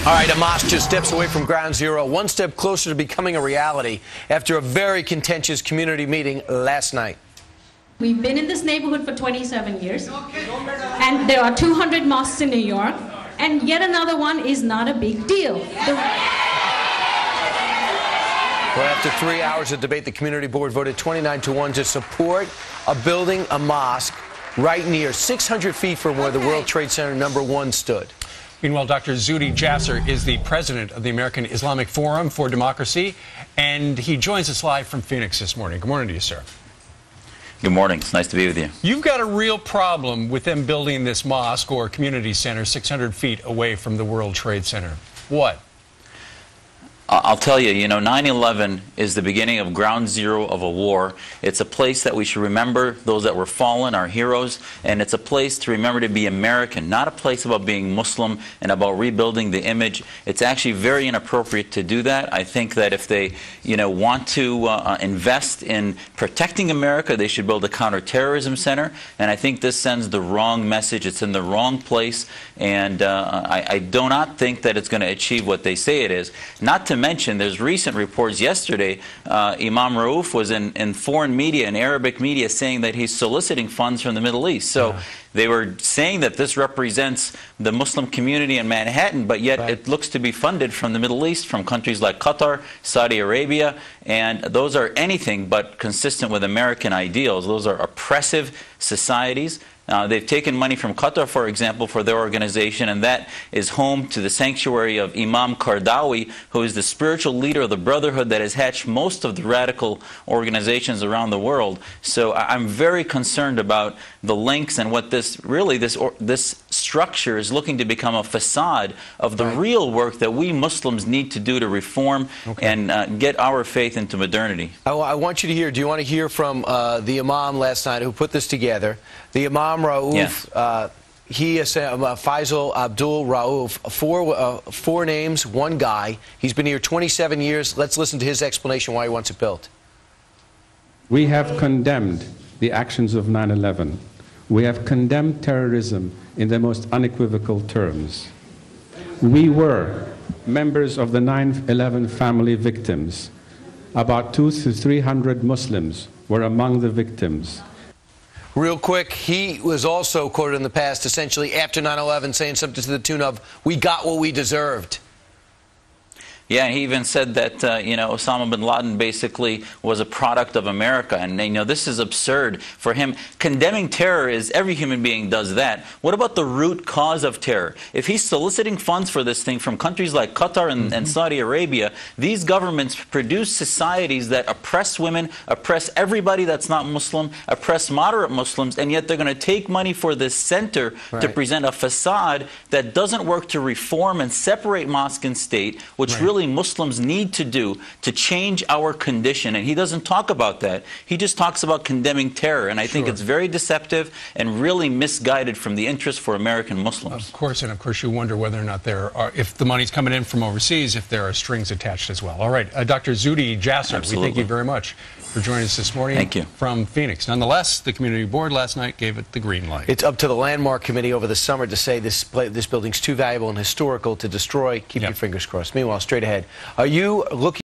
All right, a mosque just steps away from ground zero, one step closer to becoming a reality after a very contentious community meeting last night. We've been in this neighborhood for 27 years, and there are 200 mosques in New York, and yet another one is not a big deal. Well, after 3 hours of debate, the community board voted 29-1 to support building a mosque right near 600 feet from where the World Trade Center #1 stood. Meanwhile, Dr. Zuhdi Jasser is the president of the American Islamic Forum for Democracy, and he joins us live from Phoenix this morning. Good morning to you, sir. Good morning. It's nice to be with you. You've got a real problem with them building this mosque or community center 600 feet away from the World Trade Center. What? I'll tell you, 9/11 is the beginning of ground zero of a war. It's a place that we should remember those that were fallen, our heroes, and it's a place to remember to be American, not a place about being Muslim and about rebuilding the image. It's actually very inappropriate to do that. I think that if they, want to invest in protecting America, they should build a counterterrorism center, and I think this sends the wrong message. It's in the wrong place, and I do not think that it's going to achieve what they say it is. Not to mention, there's recent reports yesterday, Imam Rauf was in foreign media, in Arabic media, saying that he's soliciting funds from the Middle East. So they were saying that this represents the Muslim community in Manhattan, but yet it looks to be funded from the Middle East, from countries like Qatar, Saudi Arabia, and those are anything but consistent with American ideals. Those are oppressive societies. They've taken money from Qatar, for example, for their organization, and that is home to the sanctuary of Imam Qaradawi, who is the spiritual leader of the Brotherhood that has hatched most of the radical organizations around the world. So I'm very concerned about the links and what this structure is looking to become a facade of the real work that we Muslims need to do to reform and get our faith into modernity. I want you to hear, do you want to hear from the Imam last night who put this together? The Imam Rauf, yes. He is Faisal Abdul Rauf, four names, one guy. He's been here 27 years. Let's listen to his explanation why he wants it built. We have condemned the actions of 9/11. We have condemned terrorism in the most unequivocal terms. We were members of the 9/11 family victims. About 200 to 300 Muslims were among the victims. Real quick, he was also quoted in the past, essentially after 9/11, saying something to the tune of, "We got what we deserved." Yeah, he even said that, Osama bin Laden basically was a product of America. And, this is absurd for him. Condemning terror is, every human being does that. What about the root cause of terror? If he's soliciting funds for this thing from countries like Qatar and Saudi Arabia, these governments produce societies that oppress women, oppress everybody that's not Muslim, oppress moderate Muslims, and yet they're going to take money for this center to present a facade that doesn't work to reform and separate mosque and state, which really Muslims need to do to change our condition. And he doesn't talk about that. He just talks about condemning terror. And I think it's very deceptive and really misguided from the interest for American Muslims. Of course, and of course you wonder whether or not there are, if the money's coming in from overseas, if there are strings attached as well. All right, Dr. Zuhdi Jasser, we thank you very much for joining us this morning. Thank you. From Phoenix. Nonetheless, the community board last night gave it the green light. It's up to the Landmark Committee over the summer to say this building's too valuable and historical to destroy. Keep your fingers crossed. Meanwhile, straight ahead, are you looking